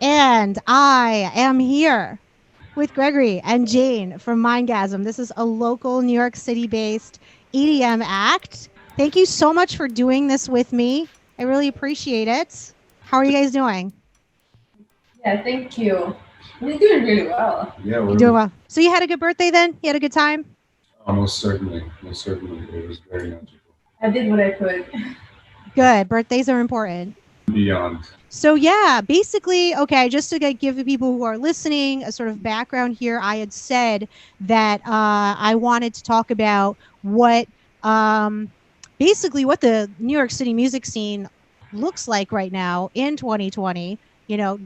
And I am here with Gregory and Jane from Mindgazm. This is a local New York City based EDM act. Thank you so much for doing this with me. I really appreciate it. How are you guys doing? Yeah, thank you. We're doing really well. Yeah, You doing well? So you had a good birthday then? You had a good time? most certainly, most certainly, it was very magical. I did what I could. Good. Birthdays are important. Beyond. So yeah, basically, okay, just to give the people who are listening a sort of background here, I had said that I wanted to talk about what basically what the New York City music scene looks like right now in 2020.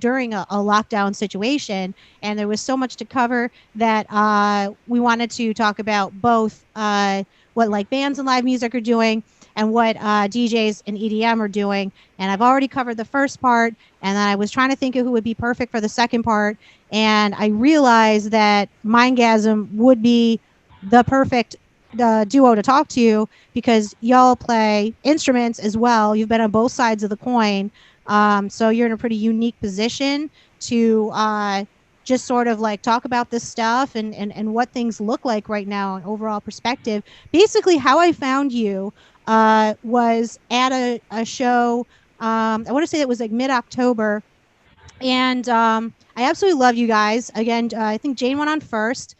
During a lockdown situation, and there was so much to cover that we wanted to talk about both what like bands and live music are doing, and what DJs and EDM are doing. And I've already covered the first part, and then I was trying to think of who would be perfect for the second part, and I realized that Mindgasm would be the perfect duo to talk to because y'all play instruments as well. You've been on both sides of the coin, so you're in a pretty unique position to just sort of like talk about this stuff and what things look like right now, an overall perspective. Basically, how I found you was at a show. I want to say it was like mid October, and I absolutely love you guys. Again, I think Jane went on first.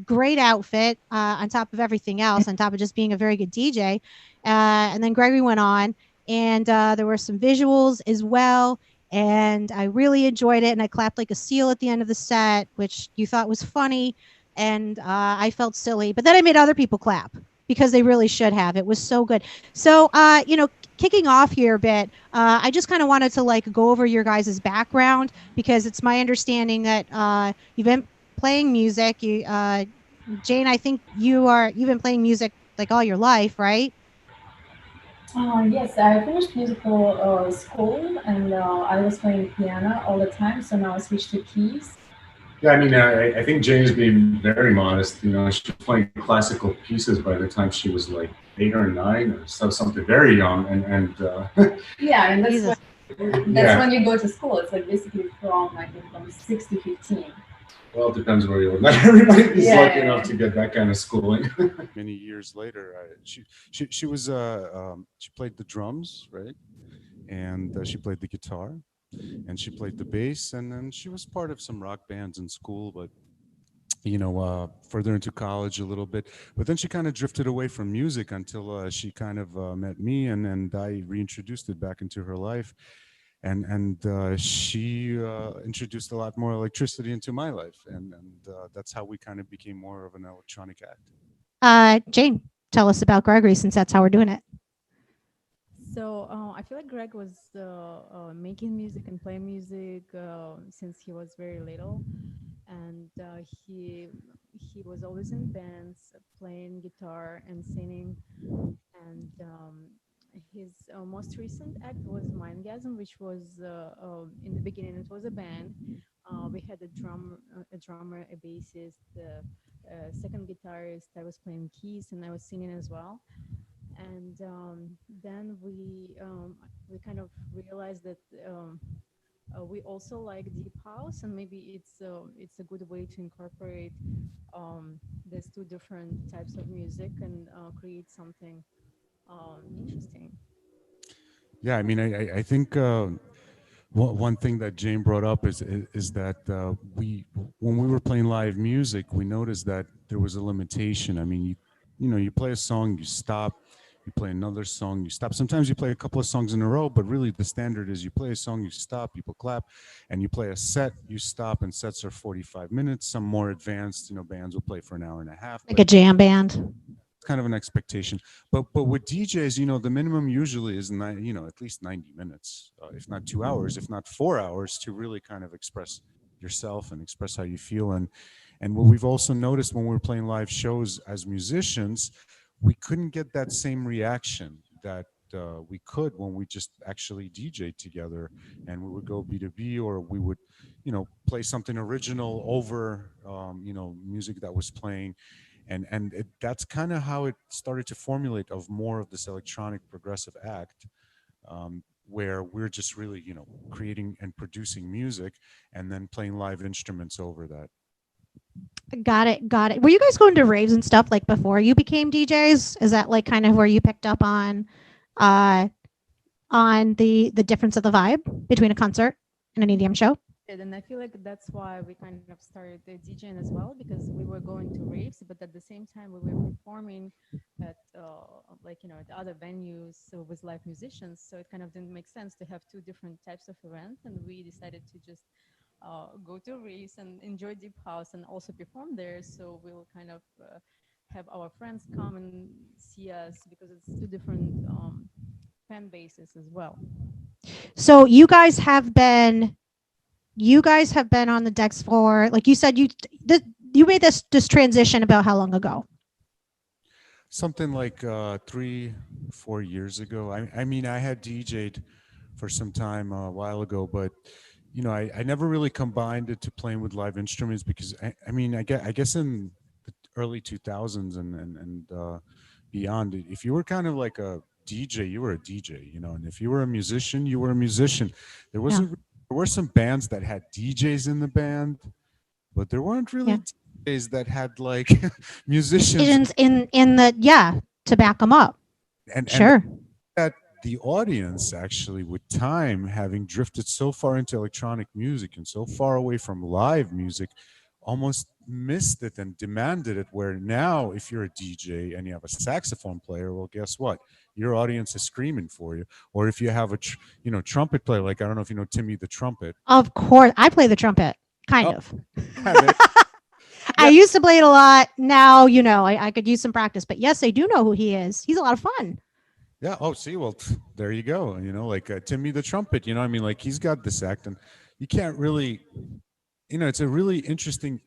Great outfit on top of everything else, on top of just being a very good DJ. And then Gregory went on, and there were some visuals as well. And I really enjoyed it. And I clapped like a seal at the end of the set, which you thought was funny. And I felt silly. But then I made other people clap because they really should have. It was so good. So, kicking off here a bit, I just kind of wanted to like go over your guys' background because it's my understanding that you've been playing music. Jane, I think you've been playing music like all your life, right? Yes, I finished musical school and I was playing piano all the time, so now I switched to keys. Yeah, I mean, I think Jane is being very modest. She was playing classical pieces by the time she was like 8 or 9 or something very young, and Yeah, and Jesus. that's when you go to school. It's like basically from 6 to 15. well, it depends where you live. Not everybody is lucky Yeah. enough to get that kind of schooling. Many years later, she played the drums, right? And she played the guitar, and she played the bass, and then she was part of some rock bands in school, but further into college a little bit. But then she kind of drifted away from music until she kind of met me, and I reintroduced it back into her life, and she introduced a lot more electricity into my life, and that's how we kind of became more of an electronic act. Jane, tell us about Gregory since that's how we're doing it. So I feel like Greg was making music and playing music since he was very little, and he was always in bands, playing guitar and singing. And his most recent act was Mindgasm, which was in the beginning it was a band. We had a drummer, a bassist, a second guitarist. I was playing keys and I was singing as well. And then we kind of realized that we also like deep house, and maybe it's a good way to incorporate these two different types of music and create something interesting. Yeah, I mean, I think one thing that Jane brought up is that we when we were playing live music, we noticed that there was a limitation. I mean, you play a song, you stop, you play another song, you stop. Sometimes you play a couple of songs in a row, but really the standard is you play a song, you stop, people clap, and you play a set, you stop, and sets are 45 minutes. Some more advanced, bands will play for an hour and a half, Like but a jam band. it's kind of an expectation. But with DJs, the minimum usually is at least 90 minutes, if not 2 hours, if not 4 hours, to really kind of express yourself and express how you feel. And what we've also noticed when we're playing live shows as musicians, we couldn't get that same reaction that we could when we just actually DJ together, and we would go B2B, or we would play something original over music that was playing, and that's kind of how it started to formulate of more of this electronic progressive act. where we're just really, creating and producing music and then playing live instruments over that. Got it. Got it. Were you guys going to raves and stuff like before you became DJs? Is that like kind of where you picked up uh, on the difference of the vibe between a concert and an EDM show? And I feel like that's why we kind of started DJing as well, because we were going to raves, but at the same time we were performing at at other venues with live musicians. So it kind of didn't make sense to have two different types of events, and we decided to just go to raves and enjoy deep house and also perform there. So we'll kind of have our friends come and see us, because it's two different fan bases as well. So you guys have been on the decks for, like you said, you made this transition about how long ago? Something like 3 4 years ago. I mean, I had DJ'd for some time a while ago, but I never really combined it to playing with live instruments because I mean, I guess in the early 2000s and beyond, if you were kind of like a DJ, you were a DJ, and if you were a musician, you were a musician. There Yeah. wasn't there were some bands that had DJs in the band, but there weren't Yeah. really DJs that had like musicians. Agents in the, yeah, to back them up. And Sure. that the audience actually, with time, having drifted so far into electronic music and so far away from live music, almost missed it and demanded it, where now if you're a DJ and you have a saxophone player, well, guess what, your audience is screaming for you. Or if you have a trumpet player, like, I don't know if you know Timmy the trumpet. Of course, I play the trumpet, kind Oh, of. yeah, I yeah, used to play it a lot. Now, I could use some practice. But yes, I do know who he is. He's a lot of fun. yeah. Oh, see, well, there you go. Like Timmy the trumpet. I mean, like, he's got this act, and you can't really, it's a really interesting,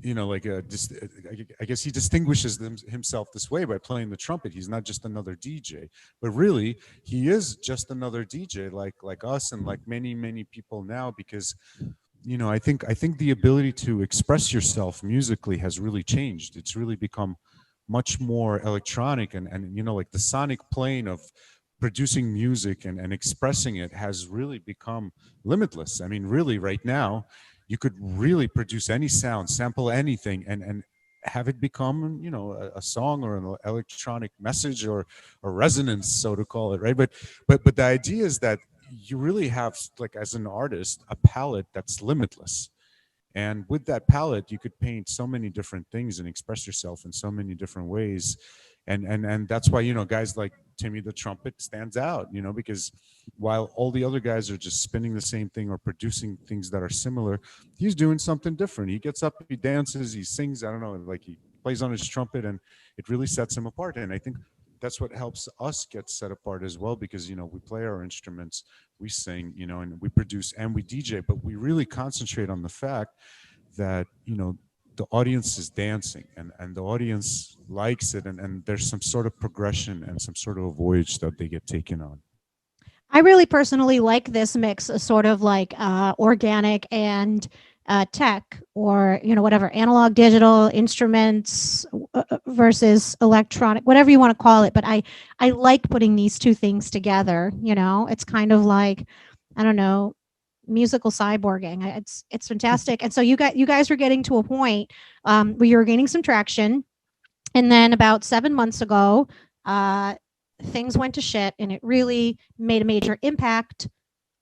like I guess he distinguishes himself this way by playing the trumpet. He's not just another DJ, but really he is just another DJ, like us and like many people now, because I think the ability to express yourself musically has really changed. It's really become much more electronic, and like the sonic plane of producing music and expressing it has really become limitless. I mean, really, right now, you could really produce any sound, sample anything, and have it become, a song or an electronic message or a resonance, so to call it, right? But the idea is that you really have, like, as an artist, a palette that's limitless. And with that palette, you could paint so many different things and express yourself in so many different ways. And that's why, guys like Timmy the trumpet stands out, because while all the other guys are just spinning the same thing or producing things that are similar, he's doing something different. He gets up, he dances, he sings, I don't know, like, he plays on his trumpet, and it really sets him apart. And I think that's what helps us get set apart as well, because we play our instruments, we sing, and we produce and we DJ, but we really concentrate on the fact that the audience is dancing, and the audience likes it, and there's some sort of progression and some sort of a voyage that they get taken on. I really personally like this mix of sort of like organic and tech, or whatever, analog, digital instruments versus electronic, whatever you want to call it. But I like putting these two things together. It's kind of like, I don't know, musical cyborging. It's fantastic. And so you guys were getting to a point where you were gaining some traction, and then about 7 months ago, uh, things went to shit, and it really made a major impact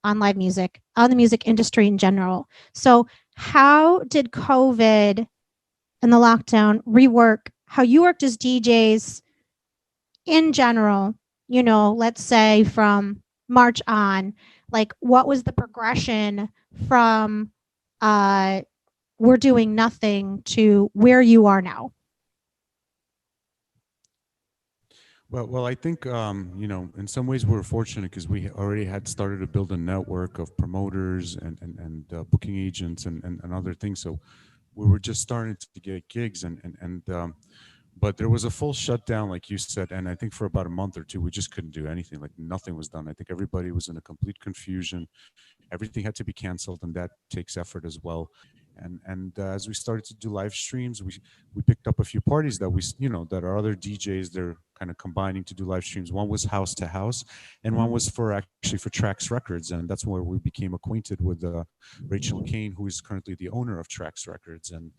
on live music, on the music industry in general. So, how did COVID and the lockdown rework how you worked as DJs in general? Let's say from March on, like, what was the progression from uh, we're doing nothing to where you are now? Well, I think in some ways we're fortunate because we already had started to build a network of promoters and booking agents and other things. So we were just starting to get gigs, and but there was a full shutdown, like you said, and I think for about a month or two we just couldn't do anything. Like, nothing was done. I think everybody was in a complete confusion. Everything had to be canceled, and that takes effort as well. And as we started to do live streams, we picked up a few parties that that are other DJs. They're kind of combining to do live streams. One was house to house, and one was for actually for Trax Records, and that's where we became acquainted with Rachel Kane, who is currently the owner of Trax Records, and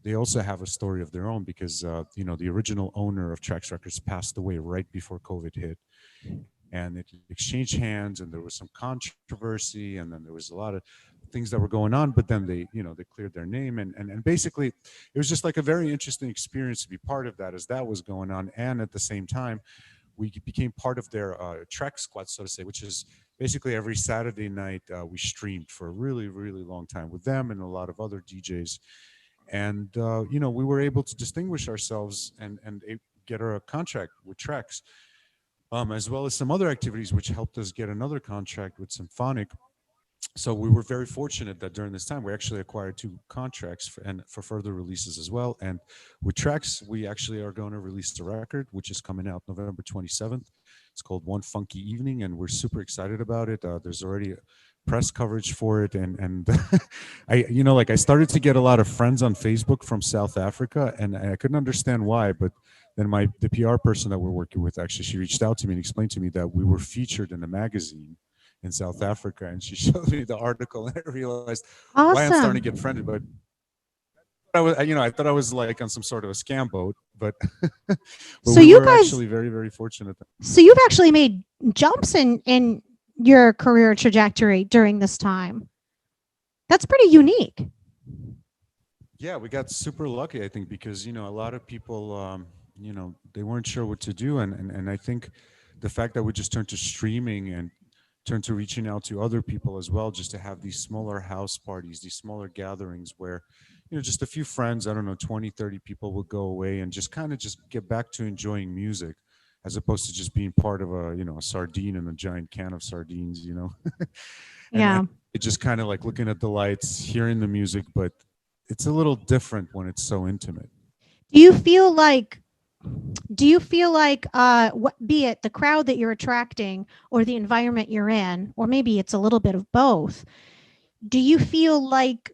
they also have a story of their own because the original owner of Trax Records passed away right before COVID hit, and it exchanged hands, and there was some controversy, and then there was a lot of things that were going on, but then they cleared their name, and basically it was just like a very interesting experience to be part of that as that was going on. And at the same time, we became part of their track squad, so to say, which is basically every Saturday night we streamed for a really, really long time with them and a lot of other DJs. And we were able to distinguish ourselves and get a contract with Trax, as well as some other activities which helped us get another contract with Symphonic. So we were very fortunate that during this time we actually acquired two contracts for further releases as well. And with Trax, we actually are going to release a record which is coming out November 27th. It's called One Funky Evening, and we're super excited about it. There's already press coverage for it, and I started to get a lot of friends on Facebook from South Africa, and I couldn't understand why, but then the PR person that we're working with, actually, she reached out to me and explained to me that we were featured in a magazine in South Africa, and she showed me the article, and I realized why I'm starting to get friended. But I thought I was like on some sort of a scam boat, but but so we you were guys, actually very, very fortunate. So you've actually made jumps in your career trajectory during this time. That's pretty unique. Yeah, we got super lucky, I think, because a lot of people, they weren't sure what to do, and I think the fact that we just turned to streaming and turned to reaching out to other people as well, just to have these smaller house parties, these smaller gatherings where just a few friends, I don't know, 20, 30 people would go away and just kind of just get back to enjoying music, as opposed to just being part of a sardine in a giant can of sardines. Yeah. And it just kind of like looking at the lights, hearing the music, but it's a little different when it's so intimate. Do you feel like be it the crowd that you're attracting or the environment you're in, or maybe it's a little bit of both, do you feel like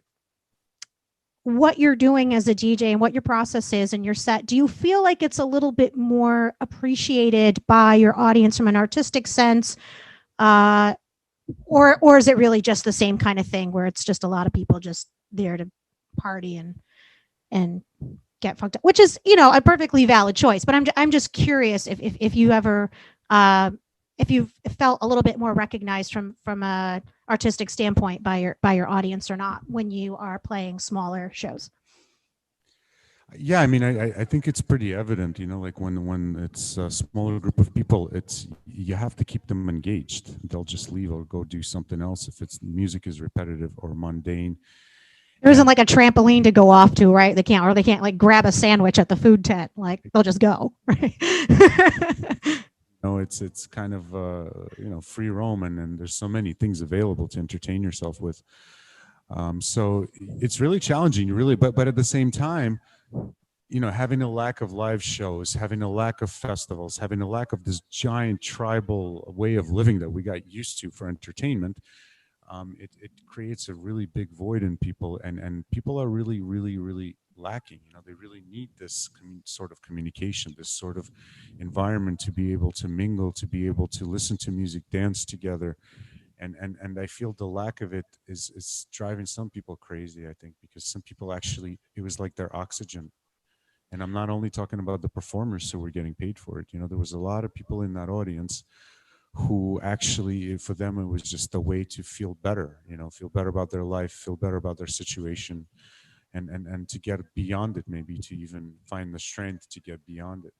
what you're doing as a DJ and what your process is in your set, do you feel like it's a little bit more appreciated by your audience from an artistic sense, or is it really just the same kind of thing where it's just a lot of people just there to party and get fucked up, which is a perfectly valid choice, but I'm just curious if you ever if you've felt a little bit more recognized from a artistic standpoint by your audience or not when you are playing smaller shows. Yeah, I mean, I think it's pretty evident, like when it's a smaller group of people, you have to keep them engaged. They'll just leave or go do something else if it's music is repetitive or mundane. There isn't like a trampoline to go off to, right? They can't like grab a sandwich at the food tent. Like they'll just go, right? No, it's kind of free roam, and there's so many things available to entertain yourself with. So it's really challenging, really. But at the same time, having a lack of live shows, having a lack of festivals, having a lack of this giant tribal way of living that we got used to for entertainment, it creates a really big void in people, and people are really, really, really lacking. They really need this sort of communication, this sort of environment to be able to mingle, to be able to listen to music, dance together. And I feel the lack of it is driving some people crazy, I think, because some people actually, it was like their oxygen. And I'm not only talking about the performers who were getting paid for it. There was a lot of people in that audience who actually, for them, it was just a way to feel better, feel better about their life, feel better about their situation, and to get beyond it, maybe to even find the strength to get beyond it.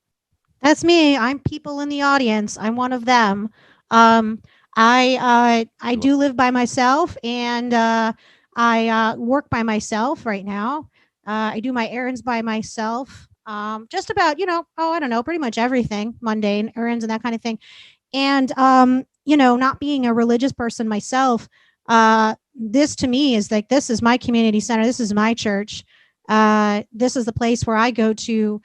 That's me. I'm people in the audience. I'm one of them. I do live by myself, and I work by myself right now. I do my errands by myself. Just about, I don't know, pretty much everything, mundane errands and that kind of thing. And not being a religious person myself, this to me is like, this is my community center. This is my church. This is the place where I go to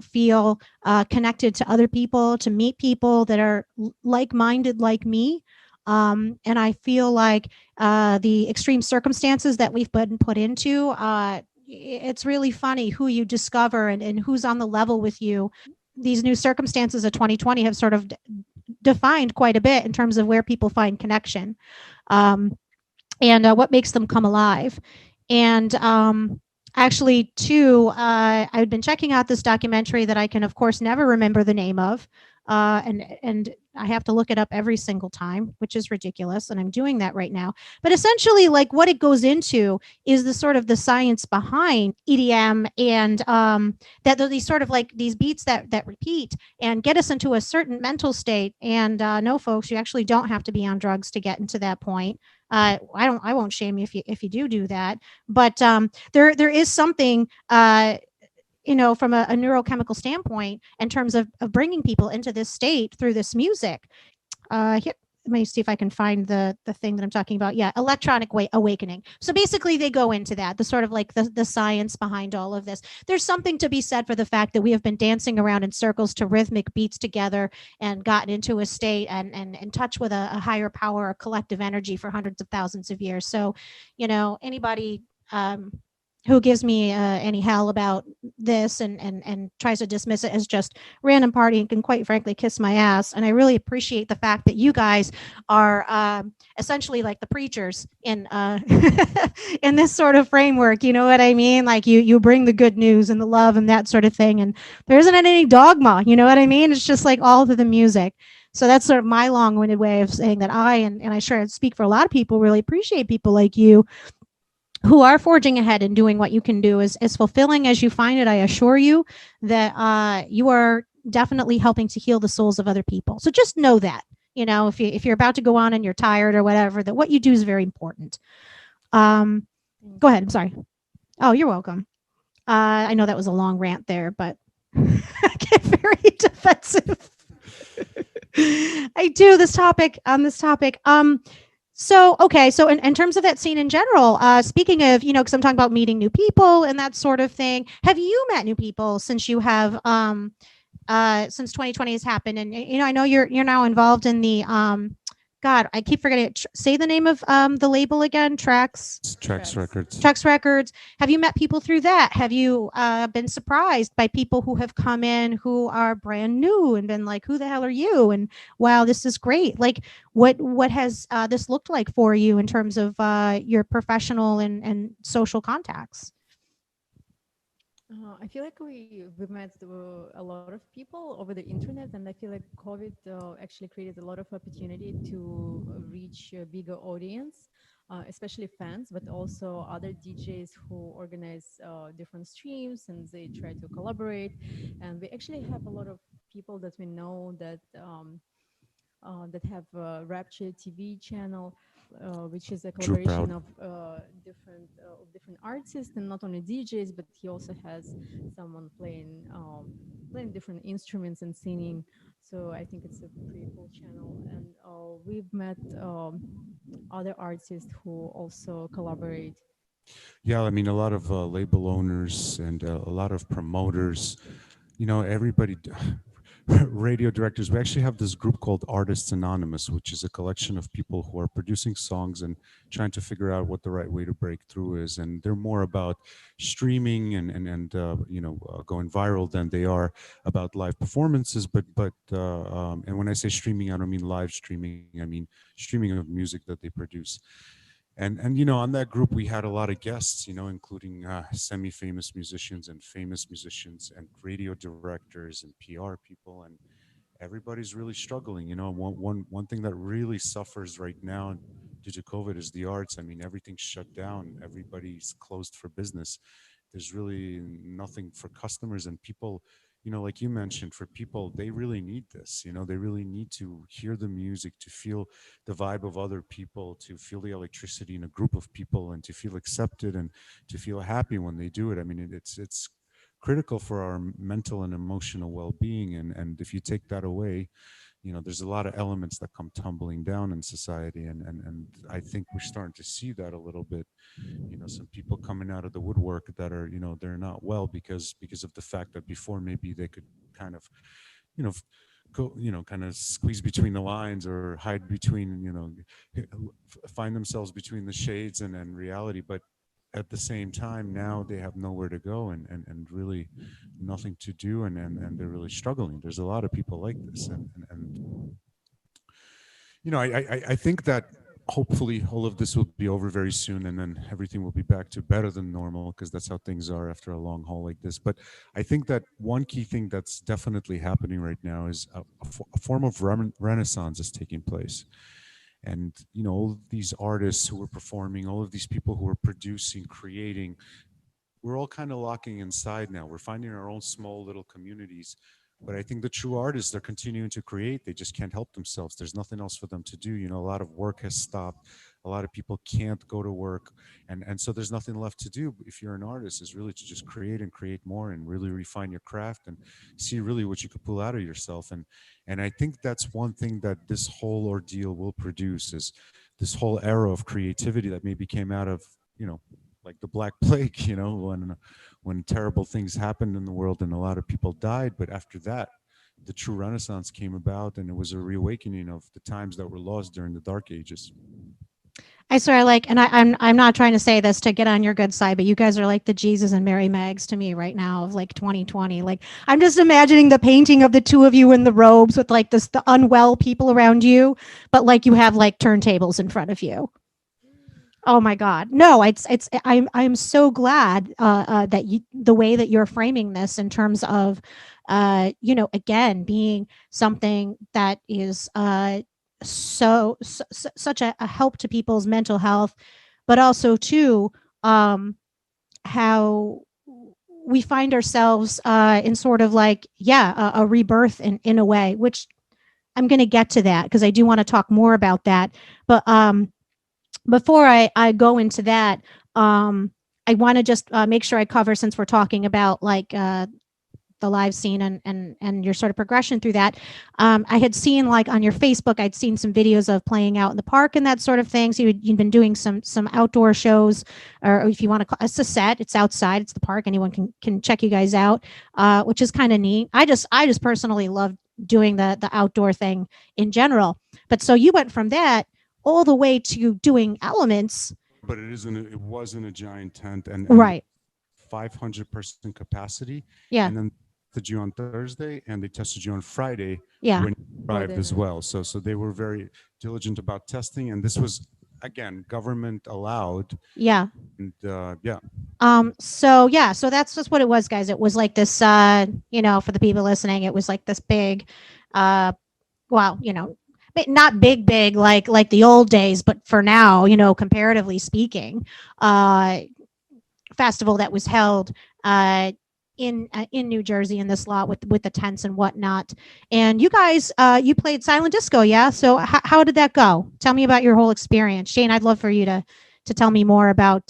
feel connected to other people, to meet people that are like-minded like me. And I feel like the extreme circumstances that we've been put into, it's really funny who you discover and who's on the level with you. These new circumstances of 2020 have sort of defined quite a bit in terms of where people find connection. Um, and what makes them come alive. And actually, too, I've been checking out this documentary that I can, of course, never remember the name of, and I have to look it up every single time, which is ridiculous, and I'm doing that right now. But essentially, like what it goes into is the sort of the science behind EDM and that these sort of like these beats that repeat and get us into a certain mental state. And no, folks, you actually don't have to be on drugs to get into that point. I won't shame you if you do that. But there is something from a neurochemical standpoint in terms of bringing people into this state through this music. Here, let me see if I can find the thing that I'm talking about. Yeah, electronic awakening. So basically, they go into that, the sort of like the science behind all of this. There's something to be said for the fact that we have been dancing around in circles to rhythmic beats together and gotten into a state and in touch with a higher power, a collective energy for hundreds of thousands of years. So, anybody who gives me any hell about this and tries to dismiss it as just random partying can quite frankly kiss my ass. And I really appreciate the fact that you guys are essentially like the preachers in in this sort of framework. You know what I mean? Like you bring the good news and the love and that sort of thing. And there isn't any dogma. You know what I mean? It's just like all through the music. So that's sort of my long-winded way of saying that and I sure speak for a lot of people, really appreciate people like you who are forging ahead and doing what you can do. As fulfilling as you find it, I assure you that you are definitely helping to heal the souls of other people. So just know that, if you're about to go on and you're tired or whatever, that what you do is very important. Go ahead. I'm sorry. Oh, you're welcome. I know that was a long rant there, but I get very defensive. I do this topic on this topic. So, okay. So in terms of that scene in general, speaking of, because I'm talking about meeting new people and that sort of thing, have you met new people since you have, since 2020 has happened? And, I know you're now involved in the, God, I keep forgetting it. Say the name of the label again. Tracks Records. Tracks Records. Have you met people through that? Have you been surprised by people who have come in who are brand new and been like, "Who the hell are you?" And wow, this is great. Like, what has this looked like for you in terms of your professional and social contacts? I feel like we met a lot of people over the internet, and I feel like COVID actually created a lot of opportunity to reach a bigger audience, especially fans, but also other DJs who organize different streams and they try to collaborate. And we actually have a lot of people that we know that have a Rapture TV channel, which is a True collaboration Proud. of different artists and not only DJs, but he also has someone playing different instruments and singing. So I think it's a pretty cool channel, and we've met other artists who also collaborate. Yeah, I mean, a lot of label owners and a lot of promoters, everybody, radio directors. We actually have this group called Artists Anonymous, which is a collection of people who are producing songs and trying to figure out what the right way to break through is. And they're more about streaming and going viral than they are about live performances. And when I say streaming, I don't mean live streaming. I mean streaming of music that they produce. And on that group we had a lot of guests, including semi-famous musicians and famous musicians and radio directors and PR people, and everybody's really struggling. One thing that really suffers right now due to COVID is the arts. I mean, everything's shut down, everybody's closed for business. There's really nothing for customers and people. Like you mentioned, for people, they really need this. They really need to hear the music, to feel the vibe of other people, to feel the electricity in a group of people, and to feel accepted and to feel happy when they do it. I mean, it's critical for our mental and emotional well-being. And if you take that away, there's a lot of elements that come tumbling down in society. And I think we're starting to see that a little bit. Some people coming out of the woodwork that are, they're not well because of the fact that before maybe they could kind of, you know go, kind of squeeze between the lines or hide between, find themselves between the shades and reality. But at the same time, now they have nowhere to go and really nothing to do, and they're really struggling. There's a lot of people like this, and I think that hopefully all of this will be over very soon, and then everything will be back to better than normal, because that's how things are after a long haul like this. But I think that one key thing that's definitely happening right now is a form of renaissance is taking place. And all of these artists who are performing, all of these people who are producing, creating, we're all kind of locking inside now. We're finding our own small little communities. But I think the true artists, they're continuing to create. They just can't help themselves. There's nothing else for them to do. A lot of work has stopped. A lot of people can't go to work. And so there's nothing left to do if you're an artist, is really to just create and create more and really refine your craft and see really what you could pull out of yourself. And I think that's one thing that this whole ordeal will produce, is this whole era of creativity that maybe came out of, like the Black Plague, when terrible things happened in the world and a lot of people died. But after that, the true Renaissance came about, and it was a reawakening of the times that were lost during the Dark Ages. I swear, like, and I'm not trying to say this to get on your good side, but you guys are like the Jesus and Mary Mags to me right now of like 2020. Like, I'm just imagining the painting of the two of you in the robes with like the unwell people around you, but like you have like turntables in front of you. Oh my God. No, I'm so glad that the way that you're framing this in terms of, again, being something that is such a help to people's mental health, but also too, how we find ourselves in sort of like, a rebirth in a way, which I'm going to get to that because I do want to talk more about that. But before I go into that, I want to just make sure I cover, since we're talking about like the live scene and your sort of progression through that. I had seen like on your Facebook, I'd seen some videos of playing out in the park and that sort of thing. So you'd been doing some outdoor shows, or if you want to call it's a set, it's outside, it's the park. Anyone can check you guys out, which is kind of neat. I just personally love doing the outdoor thing in general. But so you went from that all the way to doing elements. But it wasn't a giant tent, and Right. 500% capacity. Yeah. And then tested you on Thursday, and they tested you on Friday. Yeah. When you arrived as well. So they were very diligent about testing, and this was, again, government allowed. Yeah. And yeah. So that's just what it was, guys. It was like this, for the people listening, it was like this big, well, not big like the old days, but for now, comparatively speaking, festival that was held in New Jersey in this lot with the tents and whatnot. And you guys, you played silent disco, yeah? So how did that go? Tell me about your whole experience, Shane. I'd love for you to tell me more about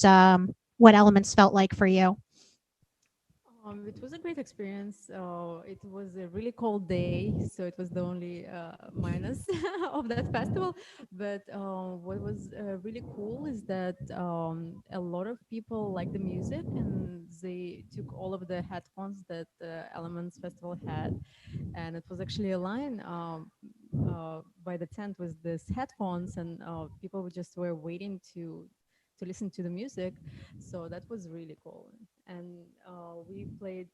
what Elements felt like for you. It was a great experience. It was a really cold day, so it was the only minus of that festival. But what was really cool is that a lot of people liked the music, and they took all of the headphones that the Elements Festival had, and it was actually a line by the tent with these headphones, and people just were waiting to listen to the music. So that was really cool. And we played,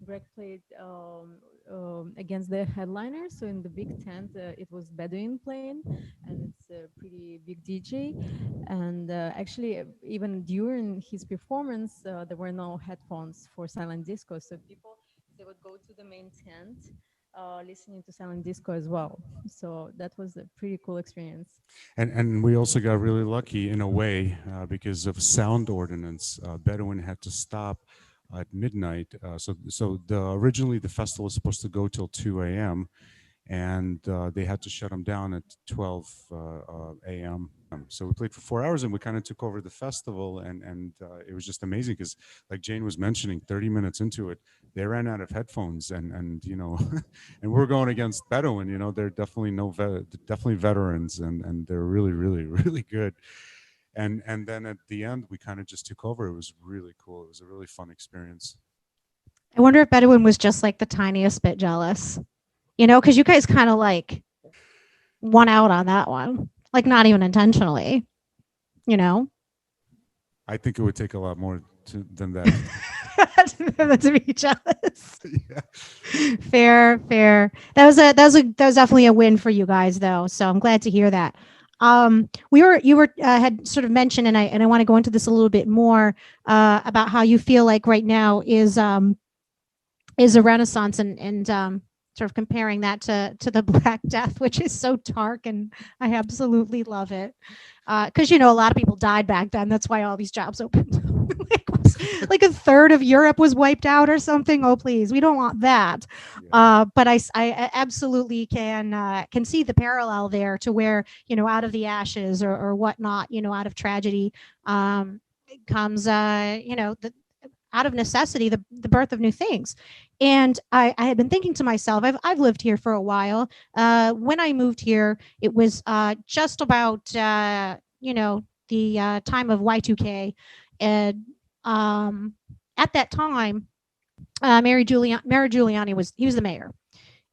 Greg played against the headliner. So in the big tent, it was Bedouin playing, and it's a pretty big DJ. And actually, even during his performance, there were no headphones for silent disco. So people, they would go to the main tent listening to silent disco as well. So that was a pretty cool experience. And we also got really lucky in a way because of sound ordinance. Bedouin had to stop at midnight. So originally the festival was supposed to go till 2 a.m. and they had to shut them down at 12 a.m. So we played for 4 hours, and we kind of took over the festival, and it was just amazing because, like Jane was mentioning, 30 minutes into it, they ran out of headphones, and and we're going against Bedouin. They're definitely definitely veterans, and they're really, really, really good. And then at the end, we kind of just took over. It was really cool. It was a really fun experience. I wonder if Bedouin was just like the tiniest bit jealous. because you guys kind of like won out on that one, like not even intentionally, you know. I think it would take a lot more than that. To be jealous. Yeah. Fair, fair. That was definitely a win for you guys, though. So I'm glad to hear that. You were had sort of mentioned, and I want to go into this a little bit more about how you feel like right now is a renaissance, and sort of comparing that to the Black Death, which is so dark, and I absolutely love it. Because a lot of people died back then. That's why all these jobs opened. like a third of Europe was wiped out or something. Oh, please, we don't want that. Yeah. But I absolutely can see the parallel there to where out of the ashes or whatnot, out of tragedy comes the out of necessity the birth of new things. And I had been thinking to myself, I've lived here for a while. When I moved here, it was just about the time of Y2K, and at that time, Mayor Giuliani was the mayor,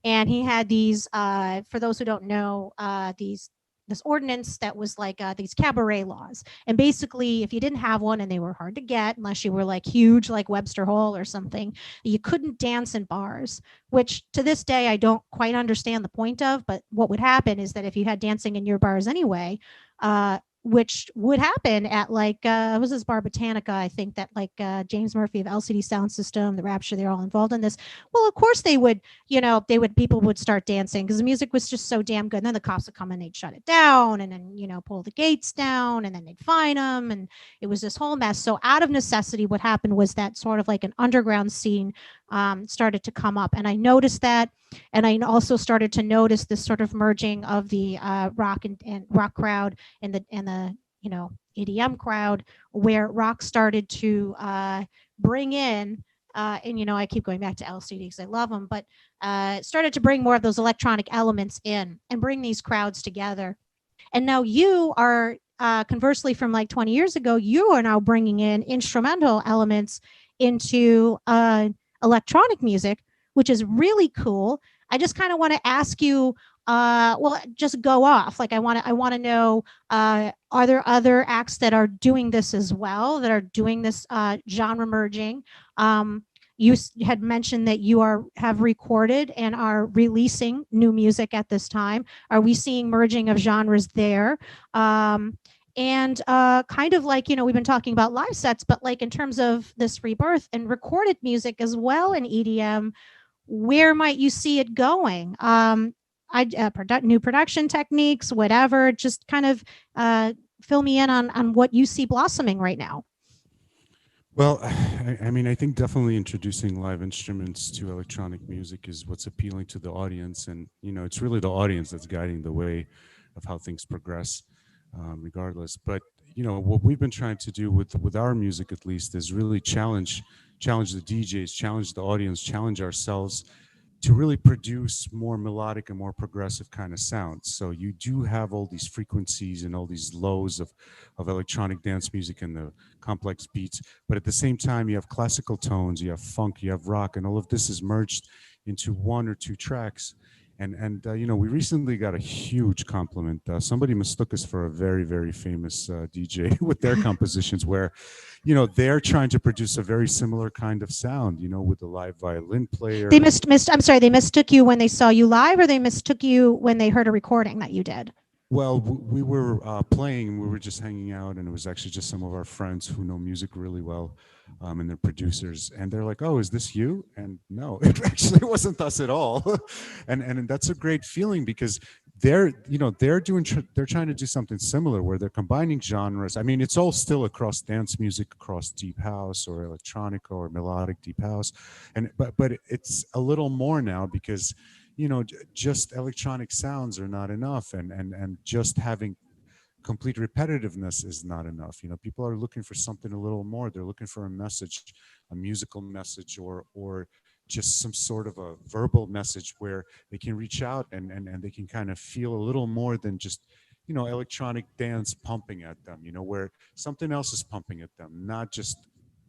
and he had these. For those who don't know, these this ordinance that was like these cabaret laws, and basically, if you didn't have one, and they were hard to get unless you were like huge, like Webster Hall or something, you couldn't dance in bars. Which to this day I don't quite understand the point of. But what would happen is that if you had dancing in your bars anyway, which would happen at like was this bar Botanica, I think, that like James Murphy of LCD Sound System, the Rapture, they're all involved in this. Well, of course they would, people would start dancing because the music was just so damn good. And then the cops would come and they'd shut it down, and then pull the gates down, and then they'd fine them, and it was this whole mess. So out of necessity, what happened was that sort of like an underground scene started to come up, and I noticed that. And I also started to notice this sort of merging of the rock and rock crowd and the EDM crowd, where rock started to bring in and I keep going back to LCD because I love them, but started to bring more of those electronic elements in and bring these crowds together. And now you are conversely, from like 20 years ago, you are now bringing in instrumental elements into electronic music, which is really cool. I just kind of want to ask you, well, just go off. Like I want to know, are there other acts that are doing this as well, that are doing this genre merging? You had mentioned that you have recorded and are releasing new music at this time. Are we seeing merging of genres there? And kind of like, we've been talking about live sets, but like in terms of this rebirth and recorded music as well in EDM, where might you see it going? New production techniques, whatever. Just kind of fill me in on what you see blossoming right now. Well, I mean, I think definitely introducing live instruments to electronic music is what's appealing to the audience, and it's really the audience that's guiding the way of how things progress, regardless. But what we've been trying to do with our music, at least, is really challenge the DJs, challenge the audience, challenge ourselves to really produce more melodic and more progressive kind of sounds. So you do have all these frequencies and all these lows of electronic dance music and the complex beats, but at the same time you have classical tones, you have funk, you have rock, and all of this is merged into one or two tracks. And we recently got a huge compliment. Somebody mistook us for a very, very famous DJ with their compositions, where they're trying to produce a very similar kind of sound, with the live violin player. They I'm sorry, they mistook you when they saw you live, or they mistook you when they heard a recording that you did? Well, we were playing, and we were just hanging out, and it was actually just some of our friends who know music really well, and they're producers, and they're like, "Oh, is this you?" And no, it actually wasn't us at all. and that's a great feeling, because they're trying to do something similar, where they're combining genres. I mean, it's all still across dance music, across deep house or electronica or melodic deep house, but it's a little more now, because just electronic sounds are not enough, and just having complete repetitiveness is not enough. People are looking for something a little more. They're looking for a message, a musical message, or just some sort of a verbal message where they can reach out and they can kind of feel a little more than just electronic dance pumping at them, where something else is pumping at them, not just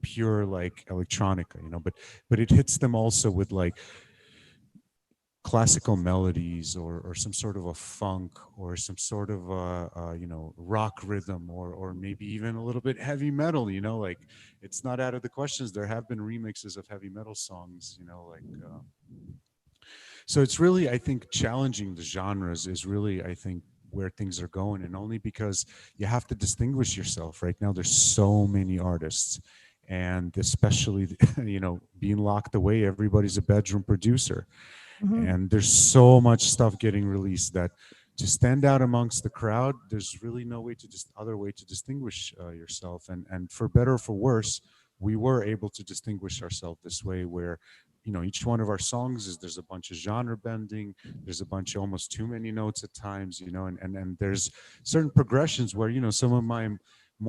pure like electronica, but it hits them also with like classical melodies or some sort of a funk or some sort of rock rhythm or maybe even a little bit heavy metal, like it's not out of the questions. There have been remixes of heavy metal songs, so it's really, I think, challenging the genres is really, I think, where things are going, and only because you have to distinguish yourself. Right now there's so many artists, and especially being locked away, everybody's a bedroom producer, Mhm. and there's so much stuff getting released that to stand out amongst the crowd, there's really no way to just other way to distinguish yourself. And for better or for worse, we were able to distinguish ourselves this way, where each one of our songs is, there's a bunch of genre bending, there's a bunch of almost too many notes at times, and there's certain progressions where some of my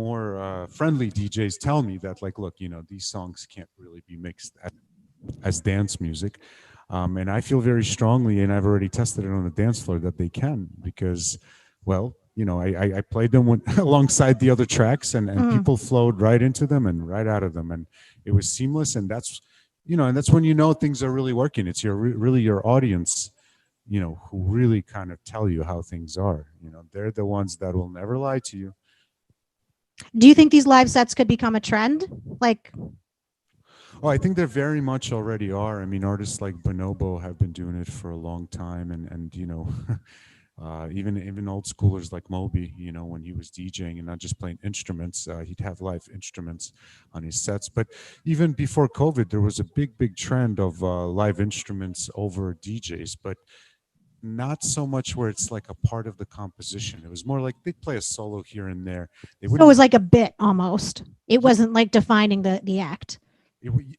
more friendly DJs tell me that, like, look, these songs can't really be mixed as dance music. And I feel very strongly, and I've already tested it on the dance floor, that they can, because, well, I played them alongside the other tracks, and Mhm. people flowed right into them and right out of them, and it was seamless. And that's when things are really working. It's really your audience, who really kind of tell you how things are. They're the ones that will never lie to you. Do you think these live sets could become a trend? Like, Oh, I think there very much already are. I mean, artists like Bonobo have been doing it for a long time, and even old schoolers like Moby. When he was DJing and not just playing instruments, he'd have live instruments on his sets. But even before COVID, there was a big trend of live instruments over DJs, but not so much where it's like a part of the composition. It was more like they'd play a solo here and there. They so it was wouldn't. like a bit almost. It wasn't like defining the act.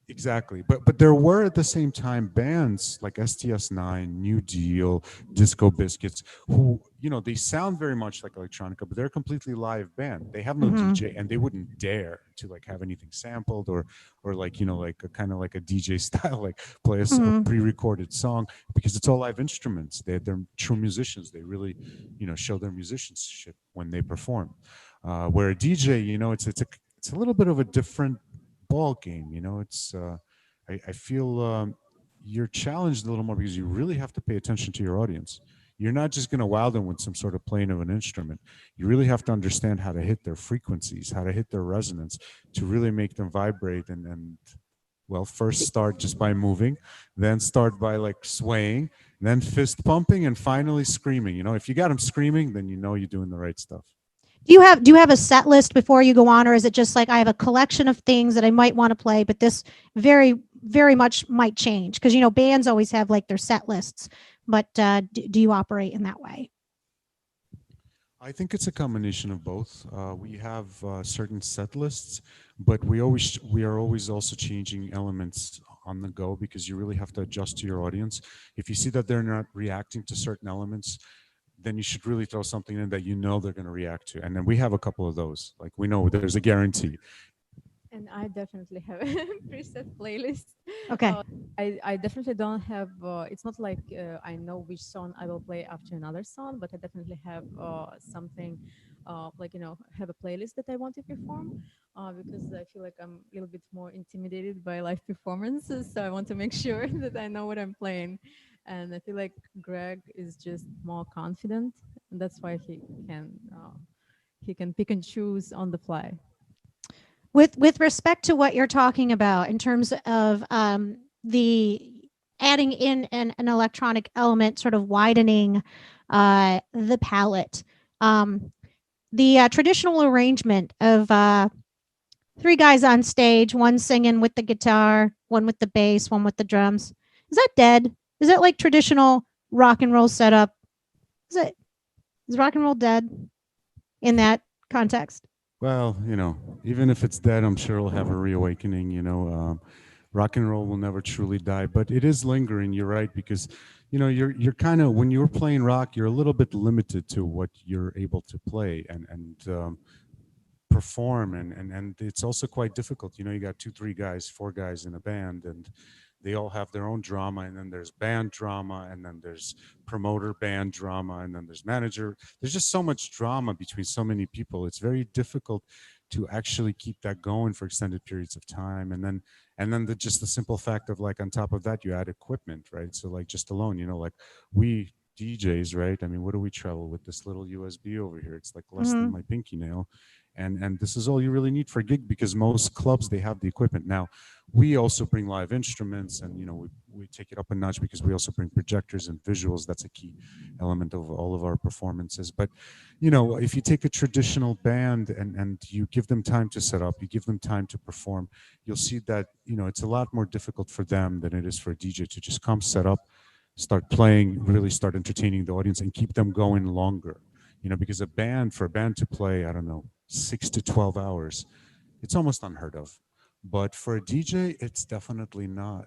Exactly, but there were at the same time bands like STS9, New Deal, Disco Biscuits, who they sound very much like electronica, but they're a completely live band. They have no Mhm. DJ, and they wouldn't dare to like have anything sampled or like a kind of like a DJ style, like play a Mhm. pre-recorded song, because it's all live instruments. They're true musicians. They really show their musicianship when they perform. Where a DJ, it's a little bit of a different ball game. It's I feel you're challenged a little more because you really have to pay attention to your audience. You're not just going to wow them with some sort of playing of an instrument. You really have to understand how to hit their frequencies, how to hit their resonance, to really make them vibrate. And well, first start just by moving, then start by like swaying, then fist pumping, and finally screaming. If you got them screaming, then you're doing the right stuff. Do you have a set list before you go on, or is it just like I have a collection of things that I might want to play, but this very much might change? Because bands always have like their set lists, but do you operate in that way? I think it's a combination of both. We have certain set lists, but we are always also changing elements on the go, because you really have to adjust to your audience. If you see that they're not reacting to certain elements, then you should really throw something in that they're going to react to. And then we have a couple of those. Like, we know there's a guarantee. And I definitely have a preset playlist. Okay. Uh, I definitely don't have. It's not like I know which song I will play after another song, but I definitely have something like have a playlist that I want to perform because I feel like I'm a little bit more intimidated by live performances, so I want to make sure that I know what I'm playing. And I feel like Greg is just more confident, and that's why he can pick and choose on the fly. With respect to what you're talking about in terms of the adding in an electronic element, sort of widening the palette, um, the traditional arrangement of three guys on stage, one singing with the guitar, one with the bass, one with the drums, is that dead? Is that like traditional rock and roll setup? Is rock and roll dead in that context? Well, even if it's dead, I'm sure it'll have a reawakening. Rock and roll will never truly die, but it is lingering. You're right, because you're kind of, when you're playing rock, you're a little bit limited to what you're able to play and perform, and it's also quite difficult. You got two, three guys, four guys in a band, and they all have their own drama, and then there's band drama, and then there's promoter band drama, and then there's manager. There's just so much drama between so many people. It's very difficult to actually keep that going for extended periods of time. And then just the simple fact of like on top of that you add equipment, right? So like just alone, like we DJs, right? I mean, what do we travel with? This little USB over here, it's like less than Mm-hmm. my pinky nail. And this is all you really need for a gig, because most clubs, they have the equipment. Now we also bring live instruments, and we take it up a notch because we also bring projectors and visuals. That's a key element of all of our performances. But if you take a traditional band and you give them time to set up, you give them time to perform, you'll see that it's a lot more difficult for them than it is for a DJ to just come, set up, start playing, really start entertaining the audience, and keep them going longer. Because for a band to play, I don't know, 6 to 12 hours, it's almost unheard of. But for a DJ, it's definitely not.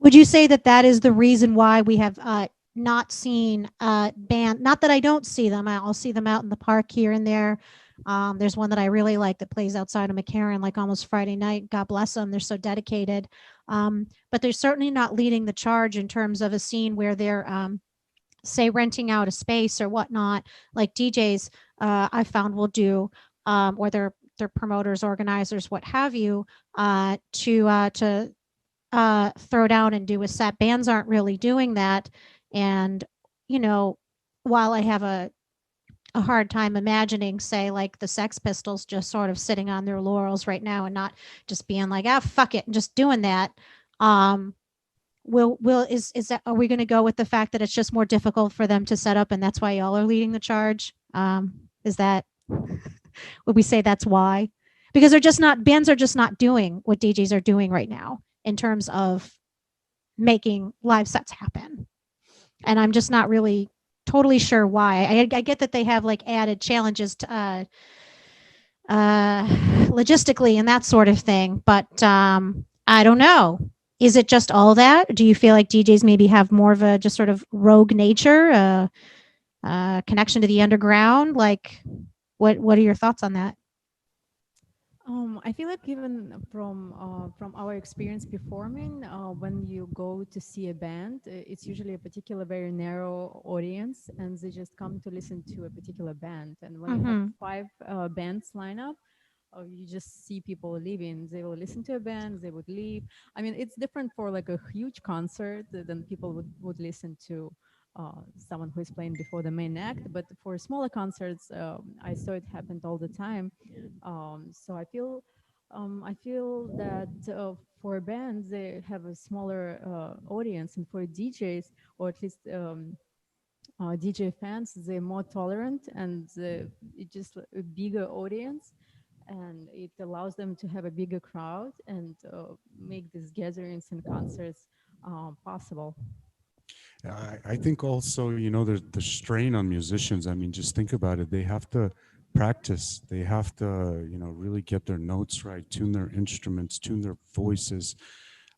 Would you say that that is the reason why we have not seen band? Not that I don't see them. I'll see them out in the park here and there. There's one that I really like that plays outside of McCarran, like almost Friday night. God bless them. They're so dedicated. But they're certainly not leading the charge in terms of a scene where they're, say, renting out a space or whatnot, like DJs I found will do, or their promoters, organizers, what have you, to throw down and do a set. Bands aren't really doing that. And, you know, while I have a hard time imagining, say, like the Sex Pistols just sort of sitting on their laurels right now and not just being like, ah, fuck it, and just doing that. Um, is that, are we going to go with the fact that it's just more difficult for them to set up, and that's why y'all are leading the charge? Is that, would we say that's why? Because they're just not, bands are just not doing what DJs are doing right now in terms of making live sets happen. And I'm just not really totally sure why. I get that they have like added challenges to logistically and that sort of thing, but I don't know. Is it just all that? Do you feel like DJs maybe have more of a just sort of rogue nature, connection to the underground? Like, what are your thoughts on that? I feel like even from our experience performing, when you go to see a band, it's usually a particular very narrow audience, and they just come to listen to a particular band. And when you have Mm-hmm. five bands line up, you just see people leaving. They will listen to a band, they would leave. I mean, it's different for like a huge concert than people would listen to someone who is playing before the main act. But for smaller concerts, I saw it happened all the time. So I feel that for bands they have a smaller audience, and for DJs, or at least DJ fans, they're more tolerant, and it's just a bigger audience, and it allows them to have a bigger crowd and make these gatherings and concerts possible. I think also, there's the strain on musicians. I mean, just think about it. They have to practice. They have to, really get their notes right, tune their instruments, tune their voices,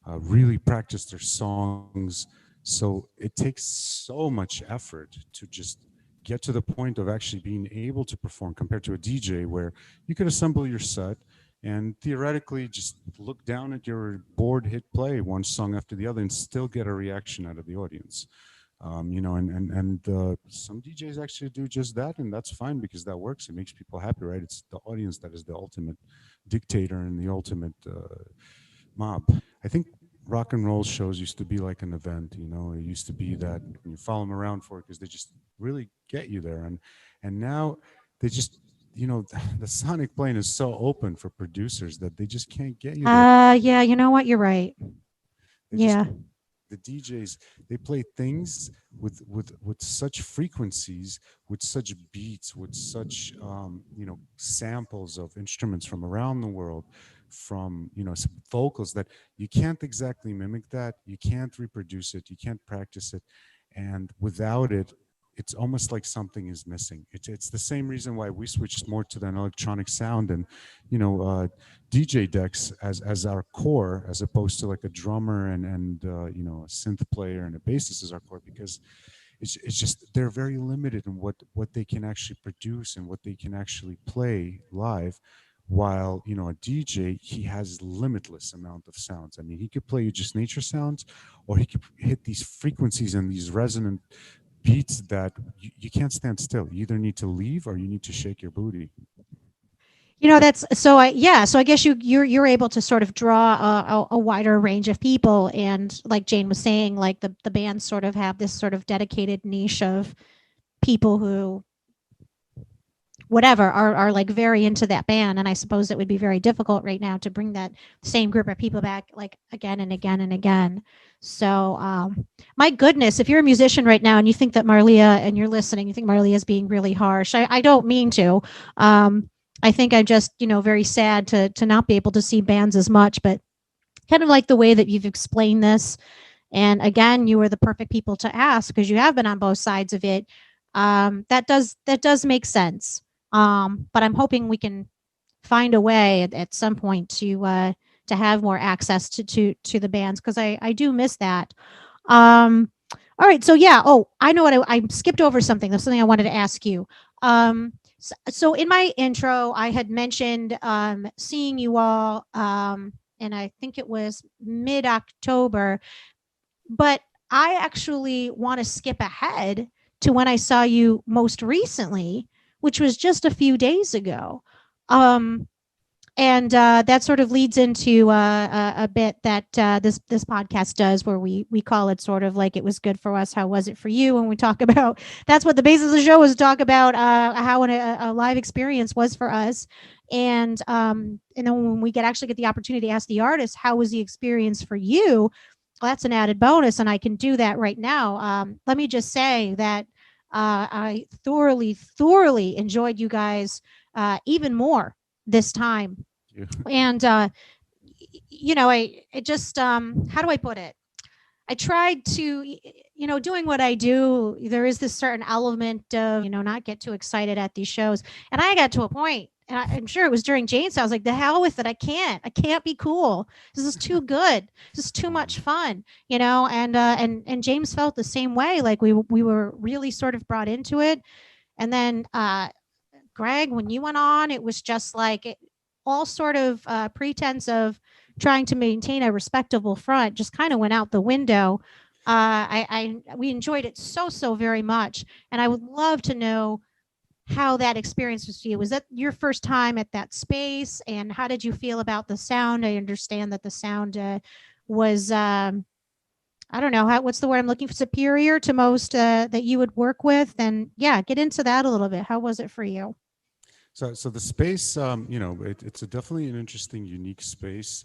really practice their songs. So it takes so much effort to just get to the point of actually being able to perform, compared to a DJ where you could assemble your set and theoretically just look down at your board, hit play one song after the other, and still get a reaction out of the audience. And some DJs actually do just that, and that's fine because that works. It makes people happy, right? It's the audience that is the ultimate dictator and the ultimate mob. I think rock and roll shows used to be like an event. It used to be that you follow them around for it because they just really get you there. And now they just, the sonic plane is so open for producers that they just can't get you there. Yeah, you know what? You're right. They just Yeah. the DJs, they play things with such frequencies, with such beats, with such samples of instruments from around the world, from some vocals that you can't exactly mimic that, you can't reproduce it, you can't practice it, and without it, it's almost like something is missing. It's the same reason why we switched more to an electronic sound and DJ decks as our core, as opposed to like a drummer and a synth player and a bassist as our core, because it's just they're very limited in what they can actually produce and what they can actually play live. While a DJ, he has limitless amount of sounds. I mean, he could play you just nature sounds, or he could hit these frequencies and these resonant beats that you can't stand still. You either need to leave or you need to shake your booty. That's so. So I guess you're able to sort of draw a wider range of people, and like Jane was saying, like the bands sort of have this sort of dedicated niche of people who whatever are like very into that band, and I suppose it would be very difficult right now to bring that same group of people back like again and again and again. So my goodness, if you're a musician right now and you think that Marleah, and you're listening, you think Marleah is being really harsh, I don't mean to. I think I'm just very sad to not be able to see bands as much, but kind of like the way that you've explained this. And again, you are the perfect people to ask because you have been on both sides of it. That does make sense. But I'm hoping we can find a way at some point to have more access to the bands because I do miss that. All right, so yeah. Oh, I know what I skipped over something. There's something I wanted to ask you. So in my intro, I had mentioned seeing you all, and I think it was mid October, but I actually want to skip ahead to when I saw you most recently, which was just a few days ago. And that sort of leads into a bit that this podcast does, where we call it sort of like it was good for us. How was it for you? When we talk about that's what the basis of the show is, to talk about how a live experience was for us. And then when we actually get the opportunity to ask the artist, how was the experience for you? Well, that's an added bonus, and I can do that right now. Let me just say that I thoroughly enjoyed you guys even more this time. Yeah. And I just how do I put it? I tried to, doing what I do, there is this certain element of, not get too excited at these shows. And I got to a point, and I'm sure it was during Jane's, I was like, the hell with it. I can't be cool. This is too good. This is too much fun, and James felt the same way. Like we were really sort of brought into it. And then Greg, when you went on, it was just like all sort of pretense of trying to maintain a respectable front just kind of went out the window. We enjoyed it so very much, and I would love to know how that experience was for you. Was that your first time at that space, and how did you feel about the sound? I understand that the sound was I don't know what's the word I'm looking for, superior to most that you would work with, and yeah, get into that a little bit. How was it for you? So the space, it's definitely an interesting, unique space.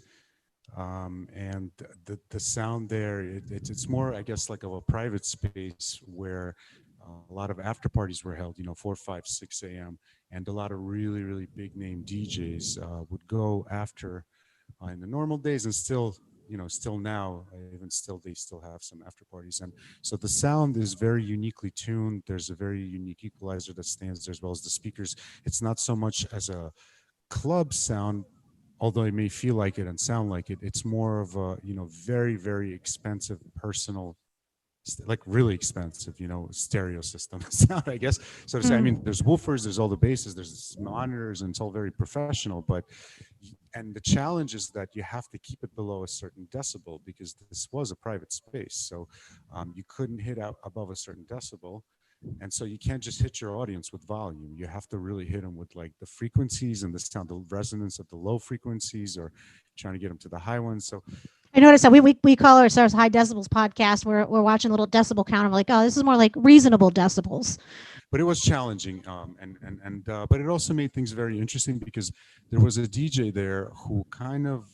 And the sound there, it's more, I guess, like of a private space where a lot of after parties were held, 4, 5, 6 a.m. And a lot of really big name DJs would go after in the normal days, and still now, even still, they still have some after parties. And so the sound is very uniquely tuned. There's a very unique equalizer that stands there, as well as the speakers. It's not so much as a club sound, although it may feel like it and sound like it. It's more of a very expensive personal, like really expensive stereo system sound, I guess, so to say. I mean, there's woofers, there's all the basses, there's monitors, and it's all very professional. And the challenge is that you have to keep it below a certain decibel, because this was a private space. So you couldn't hit out above a certain decibel. And so you can't just hit your audience with volume. You have to really hit them with like the frequencies and the sound, the resonance of the low frequencies, or trying to get them to the high ones. So I noticed that we call ourselves High Decibels Podcast. We're watching a little decibel count. I'm like, oh, this is more like reasonable decibels. But it was challenging, but it also made things very interesting, because there was a DJ there who kind of,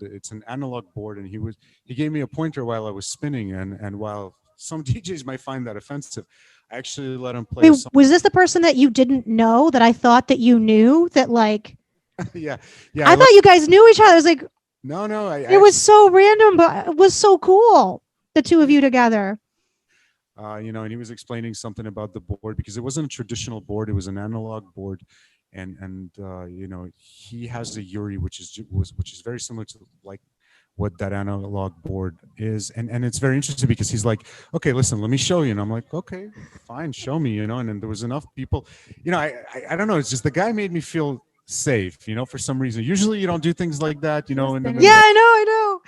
it's an analog board, and he gave me a pointer while I was spinning, and while some DJs might find that offensive, I actually let him play. Wait, was this the person that you didn't know, that I thought that you knew, that like? yeah. I thought you guys knew each other. I was like, no. It was so random, but it was so cool. The two of you together. And he was explaining something about the board, because it wasn't a traditional board; it was an analog board, and he has a Yuri, which is very similar to like what that analog board is, and it's very interesting, because he's like, okay, listen, let me show you, and I'm like, okay, fine, show me, and then there was enough people, I don't know, it's just the guy made me feel safe, for some reason. Usually you don't do things like that, yeah, I know.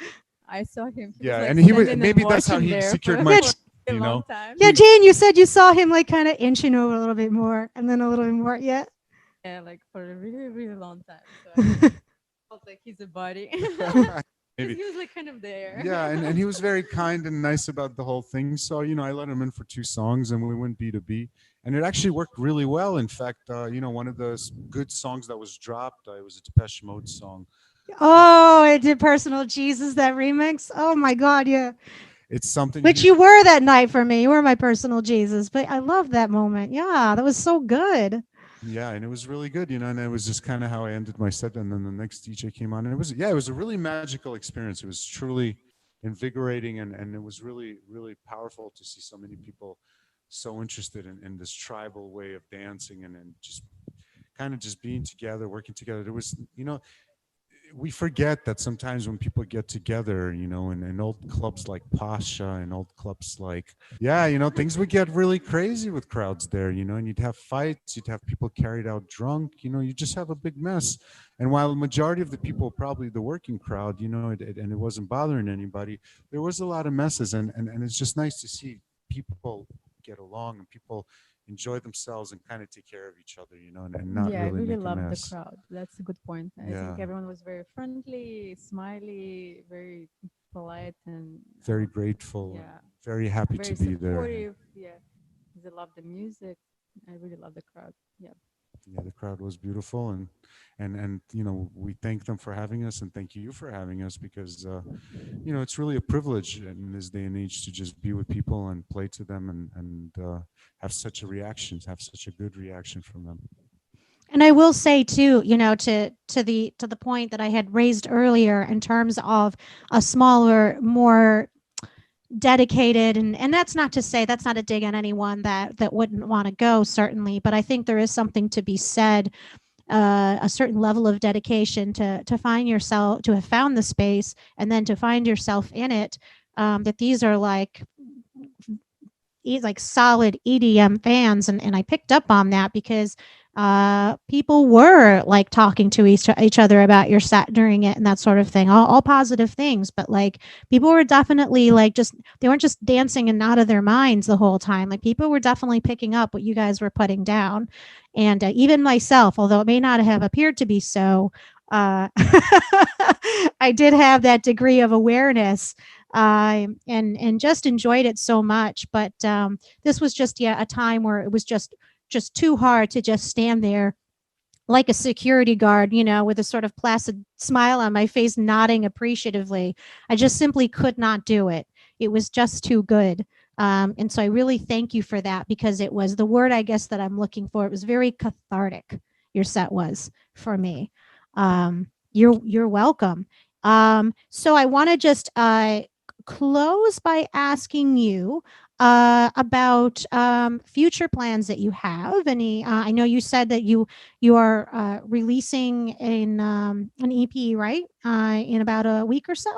I saw him. Yeah, and he was, maybe that's how he secured my. Yeah, Jane, you said you saw him like kind of inching over a little bit more, and then a little bit more. Yeah. Yeah, like for a really, really long time. So I felt like he's a buddy. Because Maybe. he was like kind of there. Yeah, and he was very kind and nice about the whole thing. So, I let him in for two songs and we went B2B. And it actually worked really well. In fact, one of the good songs that was dropped, it was a Depeche Mode song. Oh, I did Personal Jesus, that remix. Oh my God, yeah. It's something Which you were that night for me. You were my personal Jesus. But I love that moment. Yeah, that was so good. Yeah, and it was really good, and it was just kind of how I ended my set. And then the next DJ came on, and it was a really magical experience. It was truly invigorating, and it was really, really powerful to see so many people so interested in this tribal way of dancing and just kind of just being together, working together. There was, we forget that sometimes when people get together, in old clubs like Pasha and old clubs like, yeah, things would get really crazy with crowds there, and you'd have fights, you'd have people carried out drunk, you just have a big mess. And while the majority of the people, probably the working crowd, and it wasn't bothering anybody, there was a lot of messes. And it's just nice to see people get along and people enjoy themselves and kind of take care of each other, and not Yeah, I really really make a loved the mess. crowd. That's a good point. I Yeah. think everyone was very friendly, smiley, very polite, and Very grateful and yeah, very happy to very be there. supportive. Yeah, they love the music. I really love the crowd. Yeah. Yeah, the crowd was beautiful, and we thank them for having us, and thank you for having us, because it's really a privilege in this day and age to just be with people and play to them, and have such a reaction, have such a good reaction from them. And I will say too, to the point that I had raised earlier in terms of a smaller, more dedicated, and that's not to say, that's not a dig on anyone that wouldn't want to go, certainly, but I think there is something to be said, a certain level of dedication to find yourself, to have found the space, and then to find yourself in it. That these are like solid EDM fans, and I picked up on that because people were like talking to each other about your set during it and that sort of thing, all positive things, but like people were definitely like, just they weren't just dancing and out of their minds the whole time. Like people were definitely picking up what you guys were putting down, and even myself, although it may not have appeared to be so, I did have that degree of awareness, and just enjoyed it so much. But this was just, yeah, a time where it was just too hard to just stand there like a security guard, with a sort of placid smile on my face, nodding appreciatively. I just simply could not do it. It was just too good. And so I really thank you for that, because it was the word, I guess, that I'm looking for. It was very cathartic. Your set was for me. You're welcome. So I want to just close by asking you about future plans that you have. Any? I know you said that you are releasing an EP, right? In about a week or so.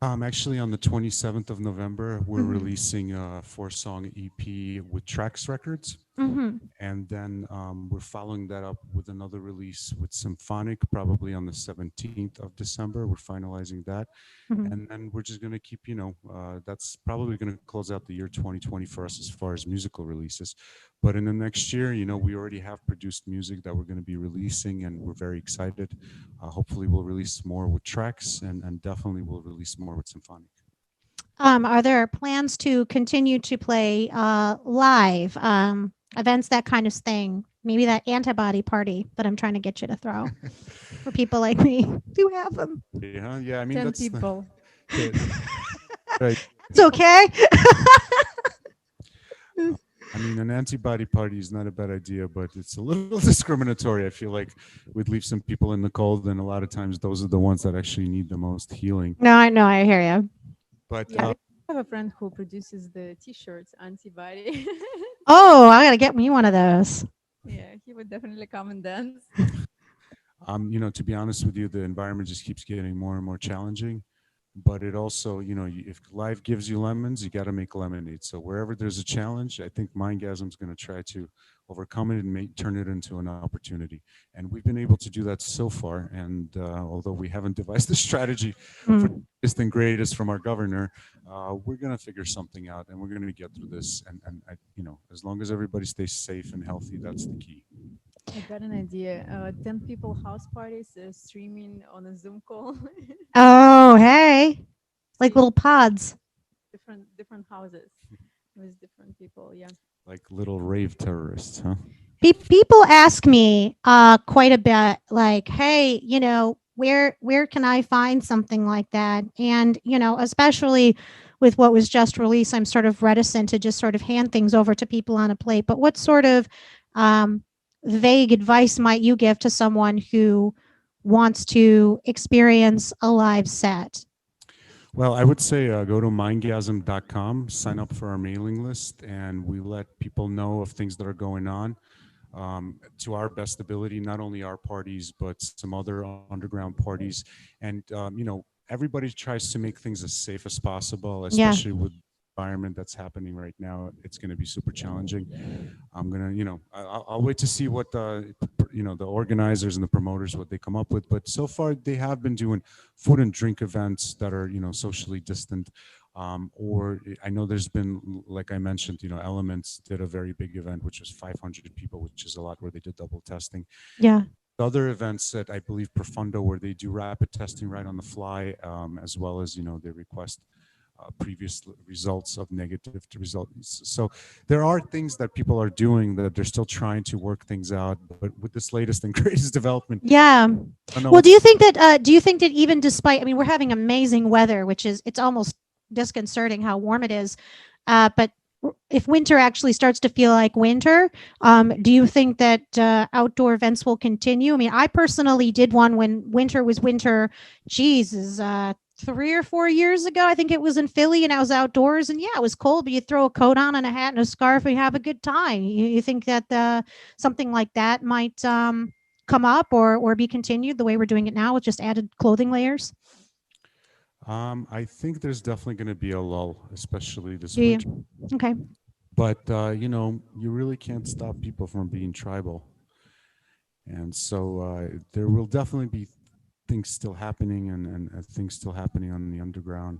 Actually, on the 27th of November, we're Mhm. releasing a 4-song EP with Trax Records. Mm-hmm. And then we're following that up with another release with Symphonic, probably on the 17th of December. We're finalizing that. Mm-hmm. And then we're just going to keep, that's probably going to close out the year 2020 for us as far as musical releases. But in the next year, we already have produced music that we're going to be releasing, and we're very excited. Hopefully, we'll release more with Trax, and definitely we'll release more with Symphonic. Are there plans to continue to play live events, that kind of thing? Maybe that antibody party that I'm trying to get you to throw for people like me. Do have them. Yeah. I mean, 10 that's people. right. It's okay. I mean, an antibody party is not a bad idea, but it's a little discriminatory. I feel like we'd leave some people in the cold, and a lot of times those are the ones that actually need the most healing. No, I know. I hear you. But Yeah, we have a friend who produces the T-shirts, Antibody. Oh, I gotta get me one of those. Yeah, he would definitely come and dance. to be honest with you, the environment just keeps getting more and more challenging. But it also, if life gives you lemons, you got to make lemonade. So wherever there's a challenge, I think Mindgazm is going to try to overcome it and turn it into an opportunity. And we've been able to do that so far. And although we haven't devised the strategy for Mm. this and greatest from our governor, we're going to figure something out, and we're going to get through this. And as long as everybody stays safe and healthy, that's the key. I got an idea. 10 people house parties streaming on a Zoom call. Oh, hey, like See little pods. different houses with different people. Yeah. Like little rave terrorists, huh? People ask me quite a bit, like, "Hey, where can I find something like that?" And especially with what was just released, I'm sort of reticent to just sort of hand things over to people on a plate. But what sort of um, vague advice might you give to someone who wants to experience a live set? Well, I would say go to mindgasm.com, sign up for our mailing list, and we let people know of things that are going on to our best ability, not only our parties, but some other underground parties. And, everybody tries to make things as safe as possible, Yeah, especially with the environment that's happening right now. It's going to be super challenging. I'm gonna, I'll wait to see what the organizers and the promoters what they come up with. But so far, they have been doing food and drink events that are socially distant. Or I know there's been, like I mentioned, Elements did a very big event, which was 500 people, which is a lot, where they did double testing. yeah. Other events that I believe Profundo, where they do rapid testing right on the fly, as well as they request previous results of negative to results. So there are things that people are doing that they're still trying to work things out. But with this latest and greatest development, Yeah. I don't know Well, what's do you think that even despite, I mean, we're having amazing weather, which is, it's almost disconcerting how warm it is. But if winter actually starts to feel like winter, do you think that outdoor events will continue? I mean, I personally did one when winter was winter. Jesus, 3 or 4 years ago, I think it was in Philly, and I was outdoors, and yeah, it was cold, but you throw a coat on and a hat and a scarf, and you have a good time. You think that something like that might come up or be continued the way we're doing it now with just added clothing layers? I think there's definitely going to be a lull, especially this Do winter. you? Okay. But you really can't stop people from being tribal, and so there will definitely be things still happening, and things still happening on the underground.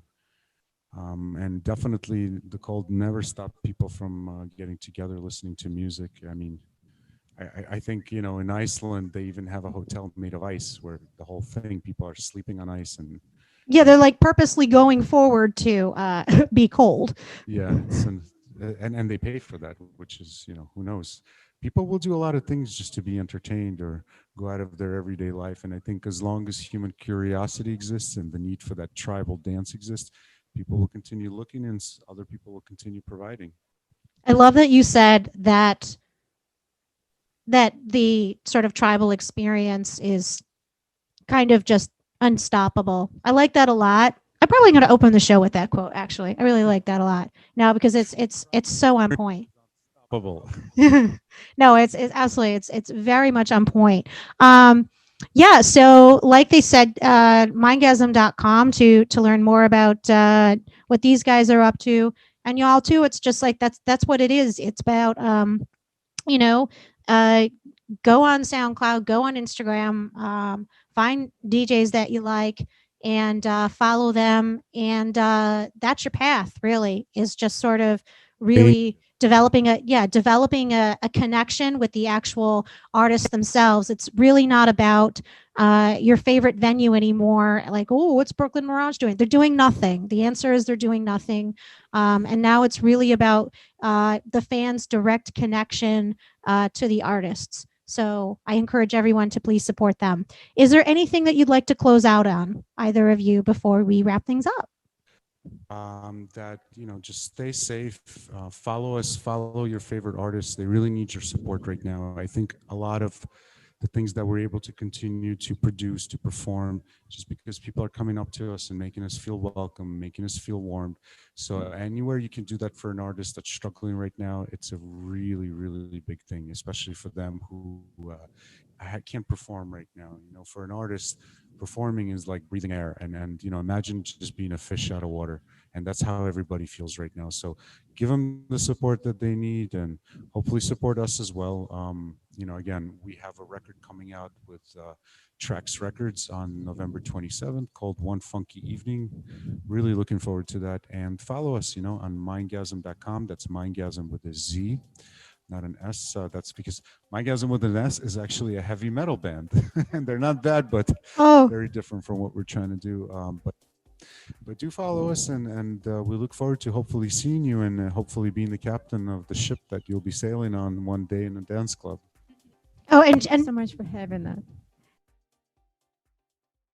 And definitely, the cold never stopped people from getting together, listening to music. I mean, I think in Iceland they even have a hotel made of ice, where the whole thing people are sleeping on ice, Yeah, and they're like purposely going forward to be cold. yeah, and they pay for that, which is who knows. People will do a lot of things just to be entertained or go out of their everyday life, and I think as long as human curiosity exists and the need for that tribal dance exists, people will continue looking, and other people will continue providing. I love that you said that the sort of tribal experience is kind of just unstoppable. I like that a lot. I'm probably going to open the show with that quote. Actually, I really like that a lot now because it's so on point. Bubble. No, it's absolutely, it's very much on point. Um, yeah, so like they said, mindgasm.com to learn more about what these guys are up to, and y'all too. It's just like that's what it is. It's about you know, uh, go on SoundCloud, go on Instagram, find DJs that you like, and follow them. And that's your path. Really, is just sort of really developing a connection with the actual artists themselves. It's really not about your favorite venue anymore. Like, oh, what's Brooklyn Mirage doing? They're doing nothing. The answer is they're doing nothing. And now it's really about the fans' direct connection to the artists. So I encourage everyone to please support them. Is there anything that you'd like to close out on, either of you, before we wrap things up? That just stay safe, follow us, follow your favorite artists. They really need your support right now. I think a lot of the things that we're able to continue to produce, to perform, just because people are coming up to us and making us feel welcome, making us feel warmed. So anywhere you can do that for an artist that's struggling right now, it's a really, really big thing, especially for them who can't perform right now. For an artist, performing is like breathing air, and imagine just being a fish out of water, and that's how everybody feels right now. So give them the support that they need, and hopefully support us as well. Again, we have a record coming out with Trax Records on November 27th called One Funky Evening. Really looking forward to that. And follow us on mindgasm.com. That's mindgasm with a Z, not an S. That's because Mindgazm with an S is actually a heavy metal band, and they're not bad, but Oh, very different from what we're trying to do. But do follow us, and we look forward to hopefully seeing you and hopefully being the captain of the ship that you'll be sailing on one day in a dance club. oh, Thank you and so much for having that.